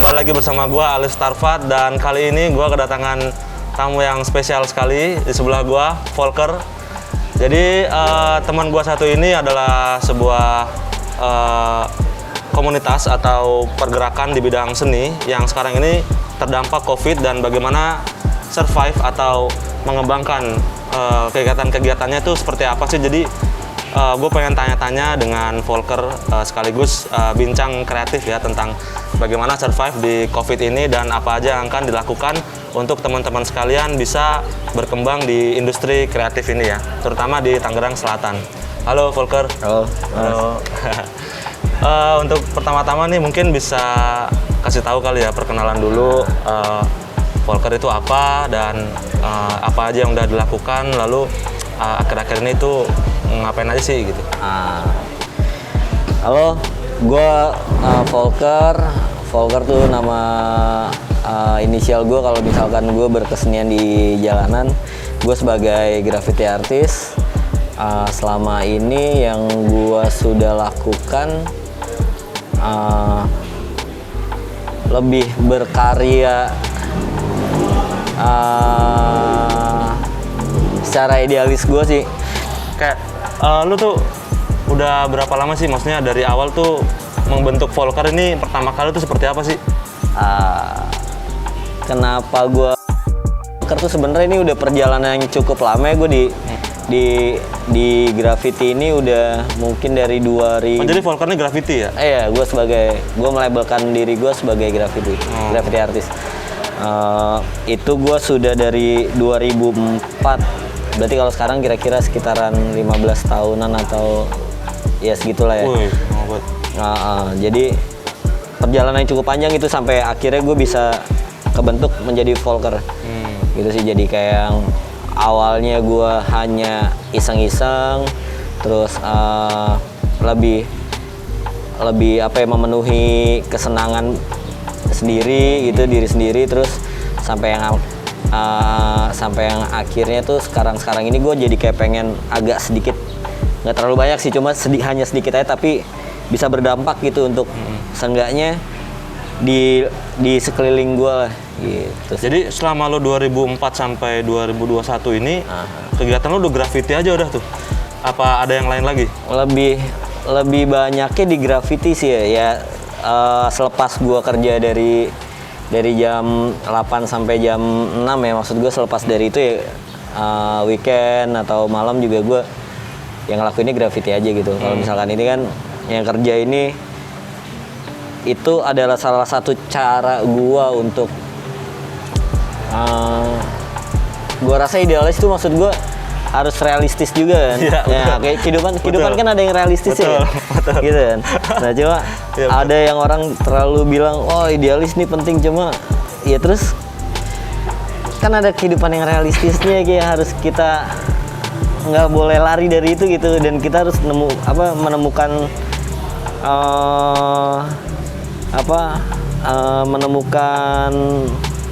kembali lagi bersama gue Alif Starfat, dan kali ini gue kedatangan tamu yang spesial sekali di sebelah gue, Volker. Jadi teman gue satu ini adalah sebuah komunitas atau pergerakan di bidang seni yang sekarang ini terdampak COVID dan bagaimana survive atau mengembangkan kegiatan-kegiatannya itu seperti apa sih. Jadi gue pengen tanya-tanya dengan Volker sekaligus bincang kreatif ya tentang bagaimana survive di COVID ini dan apa aja yang akan dilakukan untuk teman-teman sekalian bisa berkembang di industri kreatif ini ya, terutama di Tangerang Selatan. Halo Volker. Halo. Halo. Untuk pertama-tama nih mungkin bisa kasih tahu kali ya, perkenalan dulu Volker itu apa dan apa aja yang udah dilakukan, lalu akhir-akhir ini tuh ngapain aja sih gitu. Halo, gue Volker. Volker tuh nama inisial gue kalau misalkan gue berkesenian di jalanan. Gue sebagai graffiti artist. Selama ini yang gue sudah lakukan lebih berkarya secara idealis gue sih. Kayak lu tuh udah berapa lama sih, maksudnya dari awal tuh membentuk Volker ini pertama kali tuh seperti apa sih? Kenapa gue Volker tuh sebenarnya ini udah perjalanan yang cukup lama ya. Gue di graffiti ini udah mungkin dari 2000. Oh, jadi Volker ini graffiti ya? Iya, gue melabelkan diri gue sebagai graffiti artist. Itu gue sudah dari 2004. Berarti kalau sekarang kira-kira sekitaran 15 tahunan atau ya segitulah ya. Wih, jadi perjalanan yang cukup panjang itu sampai akhirnya gue bisa kebentuk menjadi Volker. Gitu sih, jadi kayak yang awalnya gue hanya iseng-iseng, terus lebih apa ya, memenuhi kesenangan sendiri gitu, diri sendiri, terus sampai yang akhirnya tuh sekarang ini gue jadi kayak pengen agak sedikit, nggak terlalu banyak sih, cuma hanya sedikit aja tapi bisa berdampak gitu untuk seenggaknya di sekeliling gue lah gitu. Jadi selama lo 2004 sampai 2021 ini kegiatan lo udah graffiti aja udah tuh? Apa ada yang lain lagi? Lebih banyaknya di graffiti sih ya. Selepas gue kerja dari jam 8 sampai jam 6 ya, maksud gue selepas dari itu ya weekend atau malam juga gue yang ngelakuinnya graffiti aja gitu. Kalau misalkan ini kan yang kerja ini, itu adalah salah satu cara gue untuk gue rasa idealis itu, maksud gue harus realistis juga kan. Ya, kayak kehidupan kan ada yang realistis ya. Gitu kan. Nah, cuma ada yang orang terlalu bilang, "Oh, idealis nih penting," cuma ya terus kan ada kehidupan yang realistisnya, kayak harus kita nggak boleh lari dari itu gitu, dan kita harus menemukan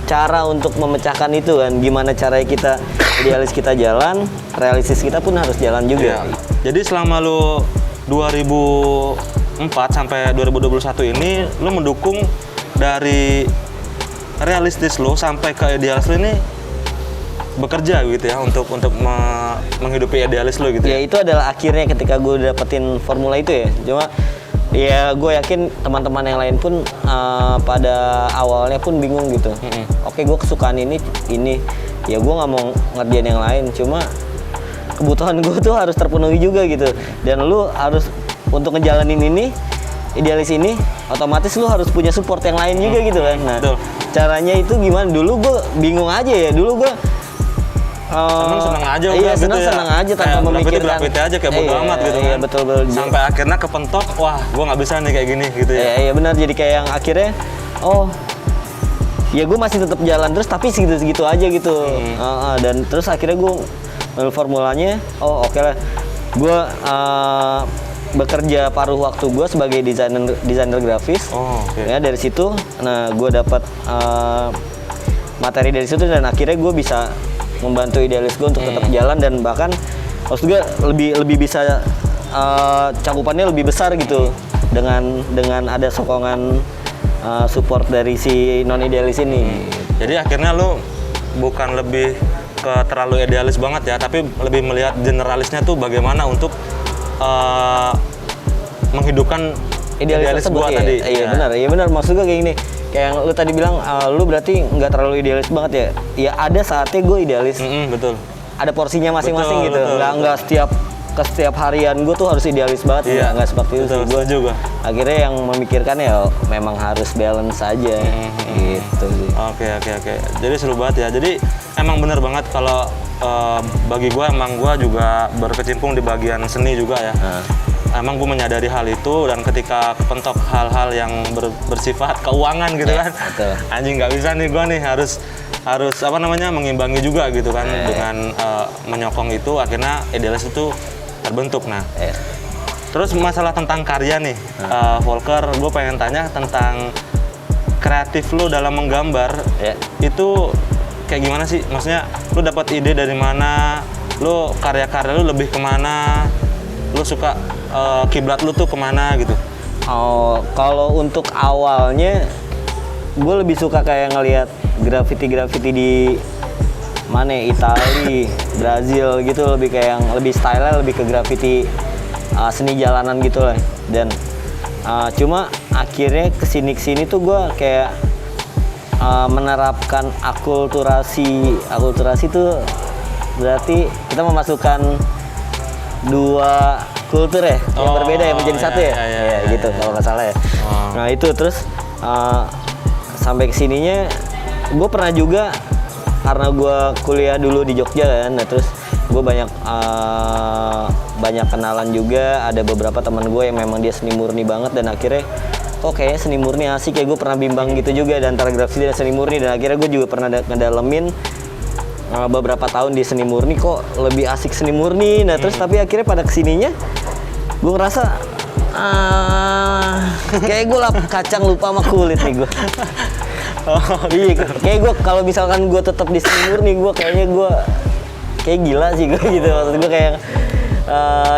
cara untuk memecahkan itu kan. Gimana caranya kita idealis kita jalan, realistis kita pun harus jalan juga. Jadi selama lu 2004 sampai 2021 ini lu mendukung dari realistis lu sampai ke idealis lu ini bekerja gitu ya untuk menghidupi idealis lu gitu. Ya itu adalah akhirnya ketika gue dapetin formula itu ya. Cuma ya gue yakin teman-teman yang lain pun pada awalnya pun bingung gitu. Oke, gue kesukaan ini ya gue nggak mau ngerjain yang lain, cuma kebutuhan gue tuh harus terpenuhi juga gitu, dan lu harus untuk ngejalanin ini idealis ini otomatis lu harus punya support yang lain juga gitu kan. Nah, caranya itu gimana? Dulu gue bingung aja ya, dulu gue seneng aja udah. Iya, seneng aja tanpa memikirkan. Graffiti aja kayak bodo amat gitu kan. Betul. Sampai akhirnya kepentok, wah gue nggak bisa nih kayak gini gitu ya. Iya benar, jadi kayak yang akhirnya ya gue masih tetap jalan terus tapi segitu aja gitu. Dan terus akhirnya gue formulanya, oke lah, gue bekerja paruh waktu gue sebagai desainer grafis. Ya dari situ, nah gue dapat materi dari situ, dan akhirnya gue bisa membantu idealis gue untuk tetap jalan, dan bahkan maksud gue lebih bisa cakupannya lebih besar gitu dengan ada sokongan support dari si non idealis ini. Jadi akhirnya lu bukan lebih ke terlalu idealis banget ya, tapi lebih melihat generalisnya tuh bagaimana untuk menghidupkan idealis tersebut, gua ya. tadi. Iya benar. Maksud gue kayak gini. Kayak yang lu tadi bilang, lu berarti nggak terlalu idealis banget ya? Ya ada saatnya gue idealis. Betul. Ada porsinya masing-masing Betul, gitu. betul, Nggak setiap harian gue tuh harus idealis banget. Iya. Nggak seperti itu. Betul, Gue juga. akhirnya yang memikirkan ya memang harus balance aja. Gitu sih. Oke. Jadi seru banget ya. Jadi emang bener banget kalau bagi gue, emang gue juga berkecimpung di bagian seni juga ya. Emang gue menyadari hal itu, dan ketika kepentok hal-hal yang bersifat keuangan gitu kan, betul. anjing nggak bisa nih gue nih, harus apa namanya, mengimbangi juga gitu kan, dengan menyokong itu, akhirnya idealis itu terbentuk. Nah, terus masalah tentang karya nih, Volker, gue pengen tanya tentang kreatif lu dalam menggambar. Itu kayak gimana sih? Maksudnya lu dapat ide dari mana? Lu karya-karya lu lebih kemana? Lu suka kiblat lu tuh kemana gitu? Oh, kalau untuk awalnya gue lebih suka kayak ngelihat graffiti di mana ya, Itali, Brazil gitu, lebih kayak yang lebih style, lebih ke graffiti seni jalanan gitu lah. Dan cuma akhirnya kesini tuh gue kayak menerapkan akulturasi tuh berarti kita memasukkan dua kultur ya yang berbeda ya menjadi satu ya, gitu kalau nggak salah ya. Nah itu terus sampai kesininya gue pernah juga, karena gue kuliah dulu di Jogja kan, nah terus gue banyak kenalan juga, ada beberapa teman gue yang memang dia seni murni banget, dan akhirnya kayaknya seni murni asik ya. Gue pernah bimbang gitu juga di antara grafiti dan seni murni, dan akhirnya gue juga pernah ngedalemin beberapa tahun di seni murni, kok lebih asik seni murni. Nah terus tapi akhirnya pada kesininya gue ngerasa kayak gue kacang lupa sama kulit nih gue. Iya, kayak gue kalau misalkan gue tetap di seni murni, gue kayaknya kayak gila sih gue gitu. Maksud gue kayak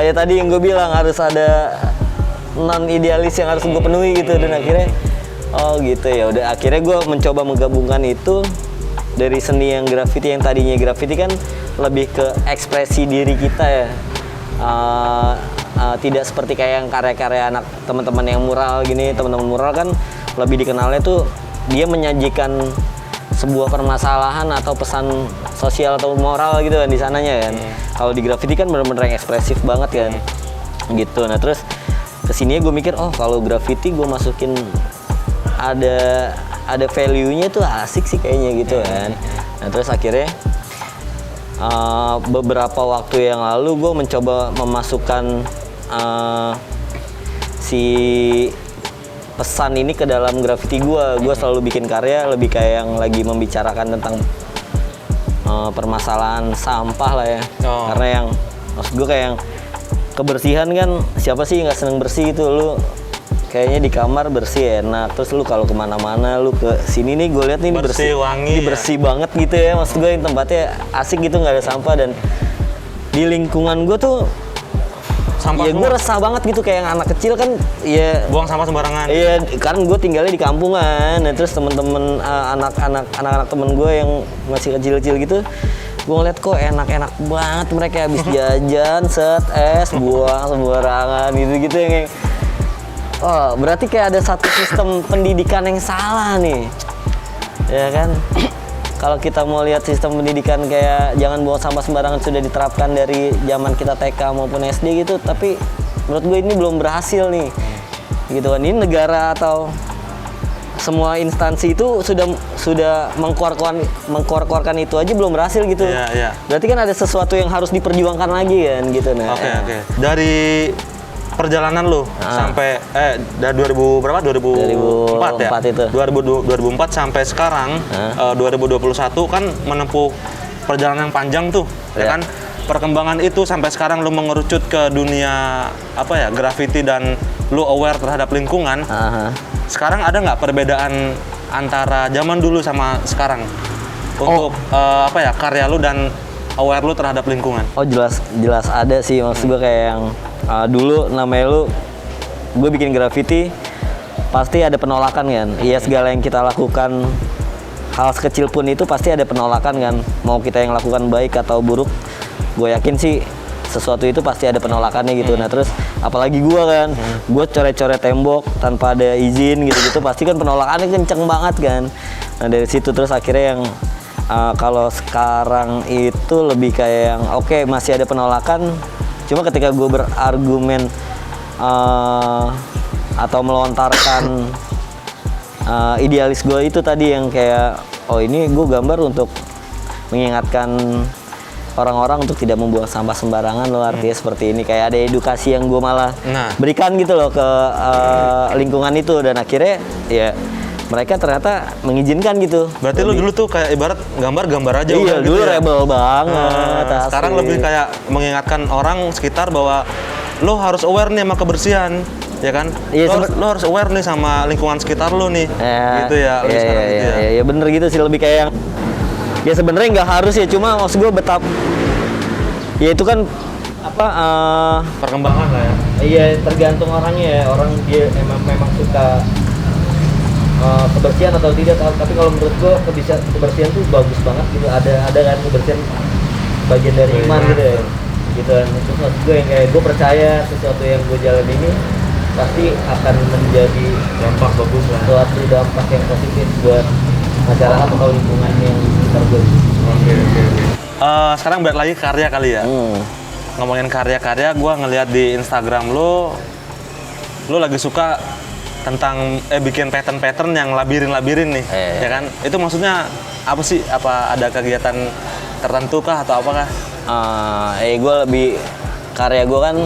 ya tadi yang gue bilang harus ada non idealis yang harus gue penuhi gitu, dan akhirnya gitu ya udah, akhirnya gue mencoba menggabungkan itu dari seni yang grafiti, yang tadinya grafiti kan lebih ke ekspresi diri kita ya, tidak seperti kayak yang karya-karya anak teman-teman yang mural gini. Teman-teman mural kan lebih dikenalnya tuh dia menyajikan sebuah permasalahan atau pesan sosial atau moral gitu kan di sananya kan. Kalau di grafiti kan benar-benar yang ekspresif banget kan, gitu. Nah terus kesini gue mikir, kalau grafiti gue masukin ada value-nya tuh asik sih kayaknya gitu kan. Nah terus akhirnya beberapa waktu yang lalu gue mencoba memasukkan si pesan ini ke dalam grafiti gue. Gue selalu bikin karya lebih kayak yang lagi membicarakan tentang permasalahan sampah lah ya. Karena yang maksud gue kayak yang kebersihan kan, siapa sih nggak seneng bersih itu. Lu kayaknya di kamar bersih enak, terus lu kalau kemana-mana lu ke sini nih, gue lihat nih bersih wangi, ini bersih banget gitu ya. Maksud gue yang tempatnya asik gitu, nggak ada sampah, dan di lingkungan gue tuh sampah ya gue resah banget gitu, kayak yang anak kecil kan ya buang sampah sembarangan. Iya, karena gue tinggalnya di kampungan. Nah terus temen-temen anak-anak temen gue yang masih kecil-kecil gitu, gue ngeliat kok enak-enak banget mereka habis jajan, set es, buang sembarangan gitu-gitu yang berarti kayak ada satu sistem pendidikan yang salah nih, ya kan? Kalau kita mau lihat sistem pendidikan kayak jangan buang sampah sembarangan sudah diterapkan dari zaman kita TK maupun SD gitu, tapi menurut gue ini belum berhasil nih, gitu kan? Ini negara atau semua instansi itu sudah mengkeluarkan itu aja belum berhasil gitu. Berarti kan ada sesuatu yang harus diperjuangkan lagi kan gitu. Nah, Oke. Dari perjalanan lu sampai dari 2000 berapa? 2004 ya? Itu. 2004 sampai sekarang 2021 kan menempuh perjalanan yang panjang tuh, ya kan? Perkembangan itu sampai sekarang lu mengerucut ke dunia grafiti, dan lu aware terhadap lingkungan. Sekarang ada nggak perbedaan antara zaman dulu sama sekarang untuk karya lu dan aware lu terhadap lingkungan? Jelas ada sih. Maksud gue kayak yang dulu namanya gue bikin graffiti pasti ada penolakan kan. Iya, segala yang kita lakukan, hal sekecil pun itu pasti ada penolakan kan. Mau kita yang lakukan baik atau buruk, gue yakin sih sesuatu itu pasti ada penolakannya gitu. Nah terus apalagi gue kan, gue coret-coret tembok tanpa ada izin gitu-gitu, pasti kan penolakannya kenceng banget kan. Nah dari situ terus akhirnya yang kalau sekarang itu lebih kayak yang oke, masih ada penolakan, cuma ketika gue berargumen atau melontarkan idealis gue itu tadi yang kayak oh ini gue gambar untuk mengingatkan orang-orang untuk tidak membuang sampah sembarangan loh, artinya seperti ini, kayak ada edukasi yang gue malah berikan gitu loh ke lingkungan itu, dan akhirnya ya mereka ternyata mengizinkan gitu. Berarti lu dulu tuh kayak ibarat gambar aja. Iya, dulu gitu ya? rebel banget. Sekarang lebih kayak mengingatkan orang sekitar bahwa lo harus aware nih sama kebersihan, ya kan? Iya, lo harus aware nih sama lingkungan sekitar lo nih, gitu ya. Iya, bener gitu sih, lebih kayak yang ya sebenarnya nggak harus ya, cuma maksud gue betapa ya itu kan apa perkembangan lah ya. Iya, tergantung orangnya ya, orang dia memang suka kebersihan atau tidak, tapi kalau menurut gue kebersihan tuh bagus banget gitu, ada kan kebersihan bagian dari iman gitu ya, gitu kan. Terus maksud gue yang kayak gue percaya sesuatu yang gue jalan ini pasti akan menjadi Dampak bagus lah. suatu dampak yang positif buat masyarakat atau lingkungan yang sekitar gue. Oke. Sekarang balik lagi karya kali ya. Ngomongin karya-karya, gue ngeliat di Instagram lo lagi suka tentang bikin pattern-pattern yang labirin nih, ya kan? Itu maksudnya apa sih? Apa ada kegiatan tertentu kah atau apakah? Gue lebih karya gue kan,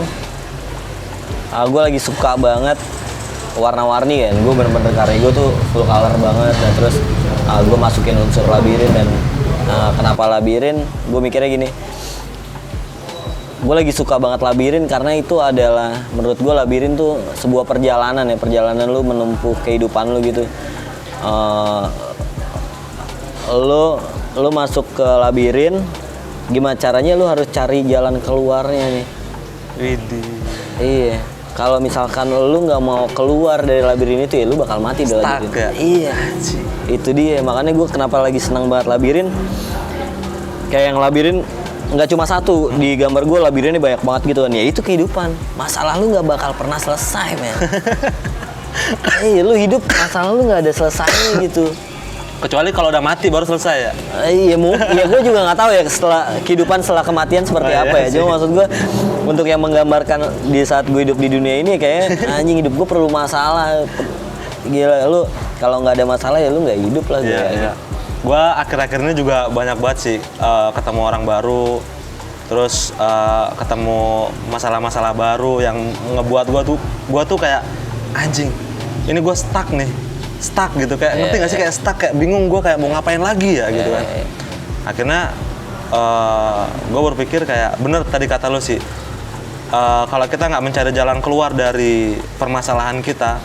gue lagi suka banget warna-warni kan. Gue bener-bener karya gue tuh full color banget, dan terus gue masukin unsur labirin. Dan kenapa labirin? Gue mikirnya gini, gue lagi suka banget labirin karena itu adalah, menurut gue labirin tuh sebuah perjalanan ya, perjalanan lu menempuh kehidupan lu gitu. Lu masuk ke labirin, gimana caranya lu harus cari jalan keluarnya nih. Widih. Iya, kalau misalkan lu nggak mau keluar dari labirin itu ya lu bakal mati di labirin. Ya? Iya, itu dia, makanya gue kenapa lagi senang banget labirin. Kayak yang labirin nggak cuma satu, di gambar gue labirinnya banyak banget gitu kan. Ya itu kehidupan, masa lalu nggak bakal pernah selesai men. Iya, lu hidup masa lalu nggak ada selesainya gitu, kecuali kalau udah mati baru selesai ya. Iya, gue juga nggak tahu ya setelah kehidupan setelah kematian seperti apa ya. Cuma maksud gue untuk yang menggambarkan di saat gue hidup di dunia ini kayak anjing, hidup gue perlu masalah. Gila, lu kalau nggak ada masalah ya lu nggak hidup lah. Iya. Gue akhir-akhir ini juga banyak banget sih ketemu orang baru, terus ketemu masalah-masalah baru yang ngebuat gue tuh kayak anjing, ini gue stuck gitu, kayak ngerti nggak sih, kayak stuck, kayak bingung gue kayak mau ngapain lagi ya gitu kan. Akhirnya gue berpikir kayak bener tadi kata lo sih, kalau kita nggak mencari jalan keluar dari permasalahan kita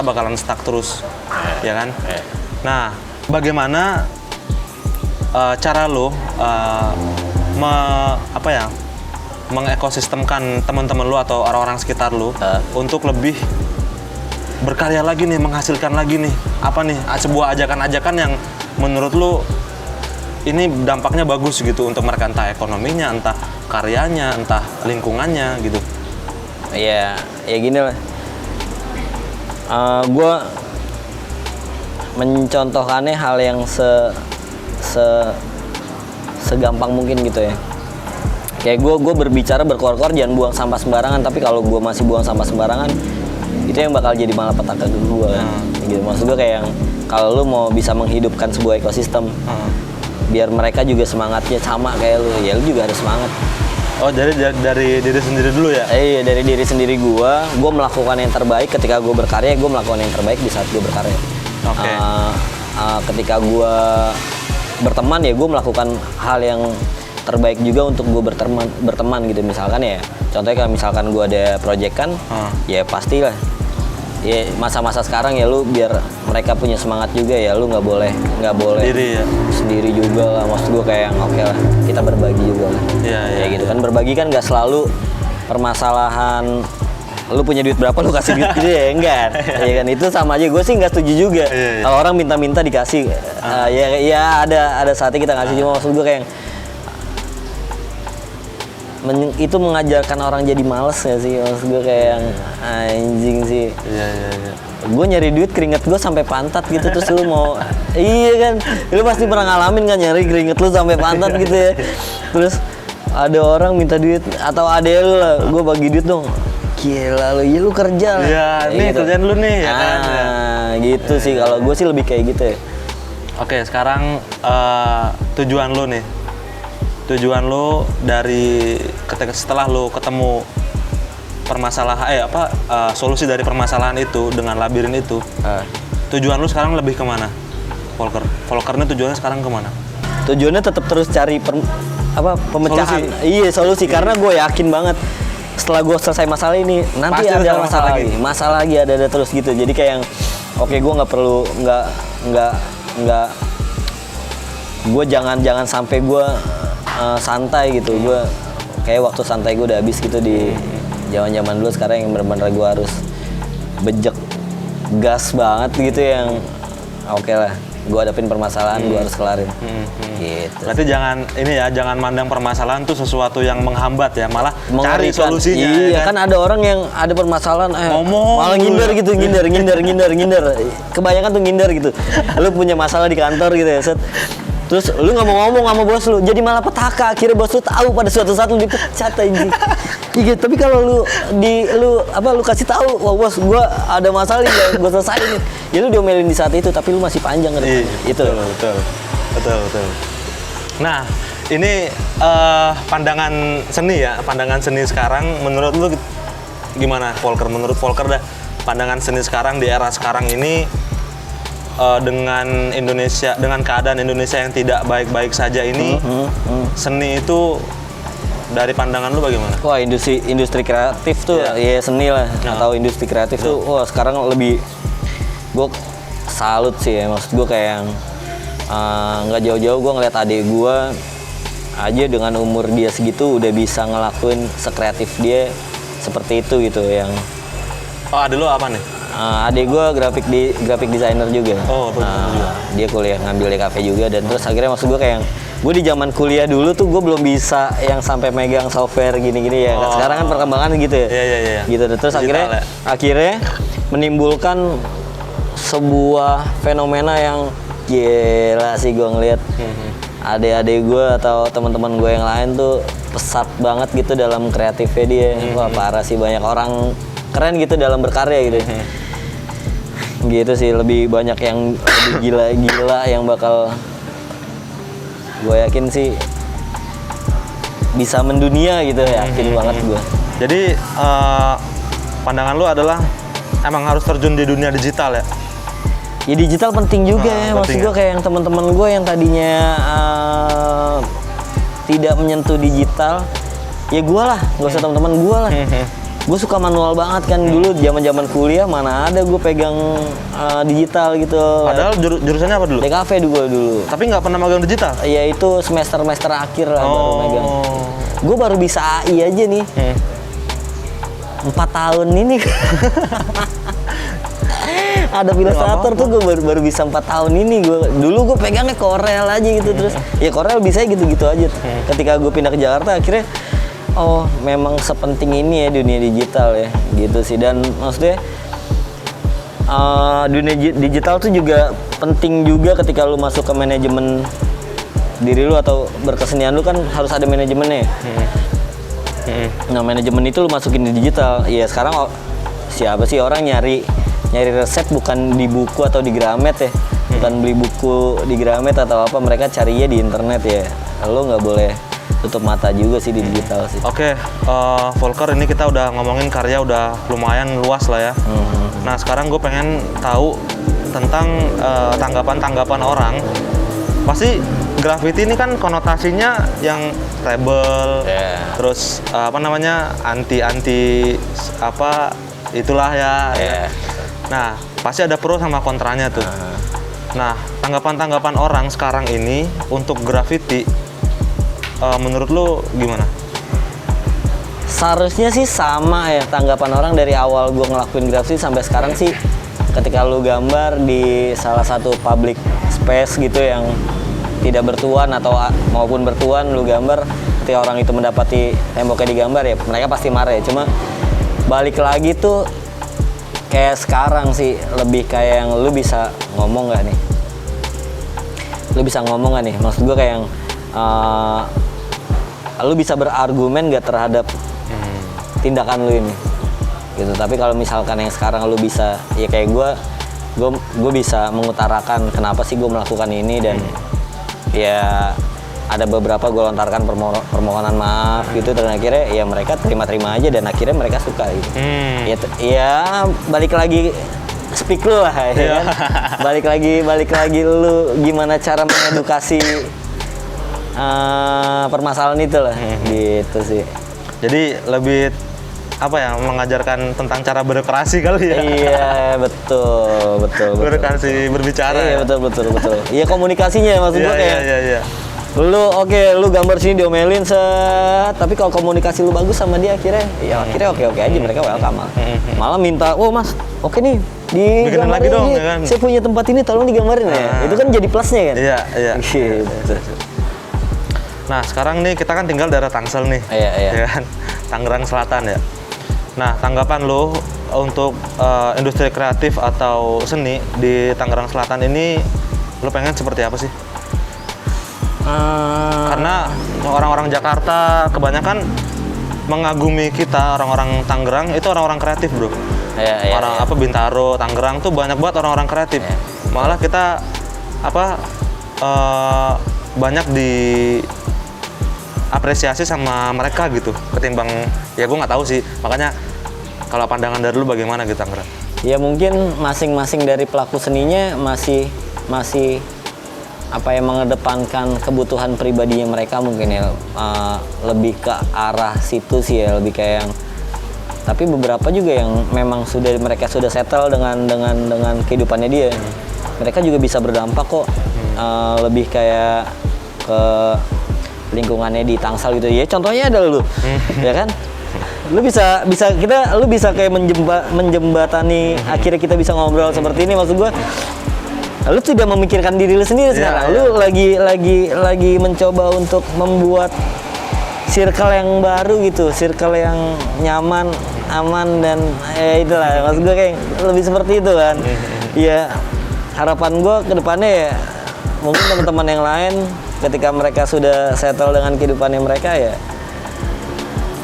bakalan stuck terus, ya kan. Nah, bagaimana cara lo mengekosistemkan teman-teman lo atau orang-orang sekitar lo untuk lebih berkarya lagi nih, menghasilkan lagi nih, sebuah ajakan-ajakan yang menurut lo ini dampaknya bagus gitu untuk mereka, entah ekonominya, entah karyanya, entah lingkungannya gitu. Iya, ya gini lah. Gue mencontohkannya hal yang segampang mungkin gitu ya. Kayak gue berbicara berkoar-koar jangan buang sampah sembarangan, tapi kalau gue masih buang sampah sembarangan, itu yang bakal jadi malapetaka gue kan. Gitu. Maksud gue kayak yang kalau lu mau bisa menghidupkan sebuah ekosistem, biar mereka juga semangatnya sama kayak lu, ya lu juga harus semangat. Oh, jadi dari diri sendiri dulu ya? Iya, dari diri sendiri gue melakukan yang terbaik ketika gue berkarya, gue melakukan yang terbaik di saat gue berkarya. Ketika gue berteman ya gue melakukan hal yang terbaik juga untuk gue berteman gitu. Misalkan ya contohnya kayak misalkan gue ada proyekan, ya pastilah ya masa-masa sekarang ya lu biar mereka punya semangat juga ya, lu nggak boleh sendiri juga lah. Maksud gue kayak yang oke lah, kita berbagi juga lah. Ya gitu kan, berbagi kan nggak selalu permasalahan lu punya duit berapa lu kasih duit gitu ya, enggak. Ya kan itu sama aja, gue sih nggak setuju juga. Kalau orang minta-minta dikasih, ya ada saatnya kita ngasih, cuma maksud gue kayak itu mengajarkan orang jadi males ya sih, maksud gue kayak yang anjing sih. Iya. Gue nyari duit keringet gue sampai pantat gitu, terus lu mau iya kan, lu pasti pernah ngalamin kan nyari keringet lu sampai pantat gitu ya. Terus ada orang minta duit atau adek lu lah, gue bagi duit dong. Gila lu, ya lu kerja lah. Iya, nih gitu. kerjaan lu nih ya kan. Gitu sih kalau gue sih lebih kayak gitu ya. Oke, sekarang tujuan lu nih. Tujuan lu dari setelah lu ketemu permasalahan solusi dari permasalahan itu dengan labirin itu. Tujuan lu sekarang lebih kemana? Volker ini tujuannya sekarang kemana? Tujuannya tetap terus cari pemecahan. Iya, solusi. Karena gue yakin banget setelah gue selesai masalah ini nanti pasti ada masalah lagi ada terus gitu. Jadi kayak yang oke, gue nggak perlu gue jangan sampai gue santai gitu. Gue kayak waktu santai gue udah habis gitu di zaman dulu. Sekarang yang benar-benar gue harus bejek gas banget gitu, yang oke lah, gue hadapin permasalahan, gue harus kelarin. Gitu. Berarti jangan mandang permasalahan tuh sesuatu yang menghambat ya, malah cari solusinya. Iya, kan ada orang yang ada permasalahan ngomong malah ngindar gitu, ngindar. Kebanyakan tuh ngindar gitu. Lu punya masalah di kantor gitu ya, set. Terus lu nggak mau ngomong sama bos lu, jadi malah petaka. Akhirnya bos lu tahu pada suatu saat lu dipecat anjing. Iya, tapi kalau lu kasih tahu, wah bos, gua ada masalah nih, gua selesaiin nih. Ya lu diomelin di saat itu, tapi lu masih panjang ke depan. Itu. Betul. Nah, ini pandangan seni sekarang menurut lu gimana, Volker? Menurut Volker dah, pandangan seni sekarang di era sekarang ini dengan keadaan Indonesia yang tidak baik-baik saja ini, seni itu dari pandangan lu bagaimana? Wah, industri kreatif tuh ya seni lah, atau industri kreatif tuh wah sekarang lebih, gue salut sih ya. Maksud gue kayak yang nggak jauh-jauh gue ngeliat adik gue aja dengan umur dia segitu udah bisa ngelakuin sekreatif dia seperti itu gitu. Yang adik lu apa nih? Adik gue graphic designer juga. Dia kuliah ngambil DKV juga, dan terus akhirnya maksud gue kayak gue di zaman kuliah dulu tuh gue belum bisa yang sampai megang software gini-gini ya. Sekarang kan perkembangan gitu ya. Iya. Gitu. Terus akhirnya menimbulkan sebuah fenomena yang gila sih gue ngeliat. Adik-adik gue atau teman-teman gue yang lain tuh pesat banget gitu dalam kreatifnya dia. Wah, parah sih, banyak orang keren gitu dalam berkarya gitu. Gitu sih, lebih banyak yang lebih gila-gila yang bakal, gue yakin sih bisa mendunia gitu, yakin banget gue. Jadi pandangan lu adalah emang harus terjun di dunia digital ya? Ya digital penting juga ya, maksud gue kayak yang teman-teman gue yang tadinya tidak menyentuh digital, ya gue lah, nggak usah teman-teman gue lah. Gue suka manual banget kan dulu zaman kuliah, mana ada gue pegang digital gitu. Padahal jurusannya apa dulu? DKV dulu. Tapi nggak pernah megang digital? Iya, itu semester akhir lah baru megang. Gue baru bisa AI aja nih. 4 tahun ini. Ada Illustrator tuh gue baru bisa 4 tahun ini. Dulu gue pegangnya Corel aja gitu, terus ya Corel bisa gitu-gitu aja. Ketika gue pindah ke Jakarta akhirnya, oh memang sepenting ini ya dunia digital ya, gitu sih. Dan maksudnya dunia digital tuh juga penting juga ketika lu masuk ke manajemen diri lu atau berkesenian lu, kan harus ada manajemennya. Nah, manajemen itu lu masukin di digital. Ya sekarang siapa sih orang nyari resep bukan di buku atau di Gramet ya, bukan beli buku di Gramet atau apa, mereka carinya di internet ya. Lu nggak boleh tutup mata juga sih di digital sih. Oke, Volker, ini kita udah ngomongin karya udah lumayan luas lah ya. Nah, sekarang gue pengen tahu tentang tanggapan orang. Pasti graffiti ini kan konotasinya yang rebel, terus anti apa itulah ya. Nah, pasti ada pro sama kontranya tuh. Nah, tanggapan orang sekarang ini untuk graffiti, menurut lo gimana? Seharusnya sih sama ya tanggapan orang dari awal gue ngelakuin grafiti sampai sekarang sih. Ketika lu gambar di salah satu public space gitu yang tidak bertuan atau maupun bertuan, lu gambar, ketika orang itu mendapati temboknya digambar ya mereka pasti marah ya. Cuma balik lagi tuh kayak sekarang sih lebih kayak yang lu bisa ngomong nggak nih? Lu bisa ngomong nggak nih? Maksud gue kayak yang lu bisa berargumen gak terhadap tindakan lu ini gitu. Tapi kalau misalkan yang sekarang lu bisa ya kayak gue bisa mengutarakan kenapa sih gue melakukan ini, dan ya ada beberapa gue lontarkan permohonan maaf gitu, dan akhirnya ya mereka terima aja dan akhirnya mereka suka gitu. Ya balik lagi speak lu lah ya kan? balik lagi lu gimana cara mengedukasi permasalahan itu lah gitu sih. Jadi lebih apa ya, mengajarkan tentang cara berkreasi kali ya. Iya betul. Berkreasi, berbicara. Iya ya? betul. Iya komunikasinya maksud gue kayak. Iya. Lu gambar sini diomelin tapi kalau komunikasi lu bagus sama dia akhirnya oke aja, mereka welcome malah minta, oh mas oke nih bikinin lagi dong ya kan? Saya punya tempat ini tolong digambarin ya. Itu kan jadi plusnya kan. Iya. Gitu. Nah sekarang nih kita kan tinggal daerah Tangsel nih. Iya. Ya kan? Tangerang Selatan ya. Nah tanggapan lo untuk industri kreatif atau seni di Tangerang Selatan ini, lo pengen seperti apa sih? Karena orang-orang Jakarta kebanyakan mengagumi kita, orang-orang Tangerang itu orang-orang kreatif bro. Iya. Apa Bintaro, Tangerang tuh banyak banget orang-orang kreatif. Iya. Malah kita banyak di apresiasi sama mereka gitu, ketimbang ya gue nggak tahu sih. Makanya kalau pandangan dari lu bagaimana gitu Tangerang? Ya mungkin masing-masing dari pelaku seninya masih mengedepankan kebutuhan pribadinya mereka mungkin ya, lebih ke arah situ sih ya, lebih kayak yang. Tapi beberapa juga yang memang mereka sudah settle dengan kehidupannya dia. Mereka juga bisa berdampak kok, lebih kayak ke lingkungannya di Tangsel gitu ya. Contohnya adalah lu, ya kan? Lu bisa kayak menjembatani, akhirnya kita bisa ngobrol seperti ini. Maksud gua, lu tidak memikirkan diri lu sendiri sekarang. Lu lagi mencoba untuk membuat circle yang baru gitu, circle yang nyaman, aman, dan itulah. Maksud gua kayak lebih seperti itu kan. Ya harapan gua ke depannya ya mungkin teman-teman yang lain ketika mereka sudah settle dengan kehidupannya mereka ya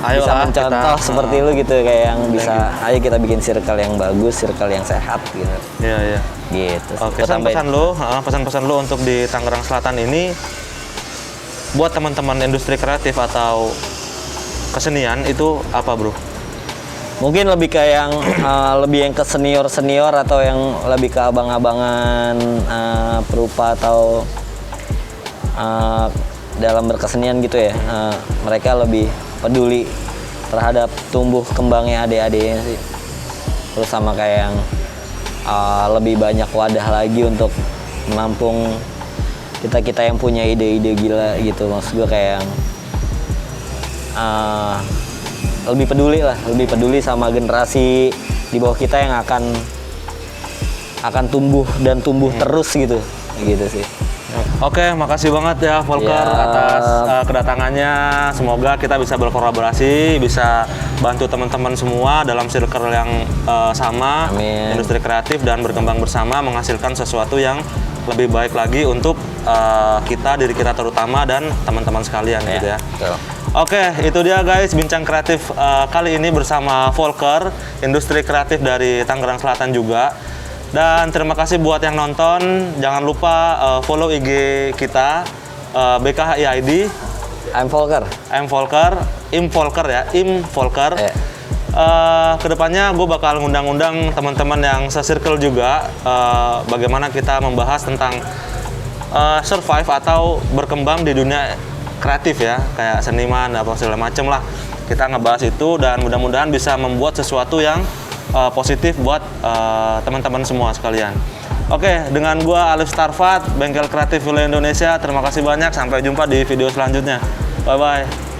bisa mencontoh seperti lu gitu, kayak yang bisa ayo kita bikin circle yang bagus, circle yang sehat gitu. Iya. Gitu. Oke, pesan-pesan lu untuk di Tangerang Selatan ini buat teman-teman industri kreatif atau kesenian itu apa, bro? Mungkin lebih kayak yang lebih yang ke senior atau yang lebih ke abang-abangan perupa atau dalam berkesenian gitu ya. Mereka lebih peduli terhadap tumbuh kembangnya adik-adiknya sih. Terus sama kayak yang lebih banyak wadah lagi untuk menampung kita yang punya ide-ide gila gitu. Maksud gue kayak yang lebih peduli sama generasi di bawah kita yang akan tumbuh terus gitu sih. Oke, makasih banget ya Volker atas kedatangannya. Semoga kita bisa berkolaborasi, bisa bantu teman-teman semua dalam circle yang sama. Amin. Industri kreatif dan berkembang bersama, menghasilkan sesuatu yang lebih baik lagi untuk diri kita terutama dan teman-teman sekalian gitu ya. Betul. Oke, itu dia guys bincang kreatif kali ini bersama Volker, industri kreatif dari Tangerang Selatan juga. Dan terima kasih buat yang nonton. Jangan lupa follow IG kita BKHIID. I'm Volker. Im Volker. Kedepannya gue bakal ngundang-undang teman-teman yang se-circle juga, bagaimana kita membahas tentang survive atau berkembang di dunia kreatif ya, kayak seniman apa segala macem lah. Kita ngebahas itu dan mudah-mudahan bisa membuat sesuatu yang positif buat teman-teman semua sekalian. Oke, dengan gua Alif Starfat, Bengkel Kreatif Wilayah Indonesia. Terima kasih banyak, sampai jumpa di video selanjutnya. Bye bye.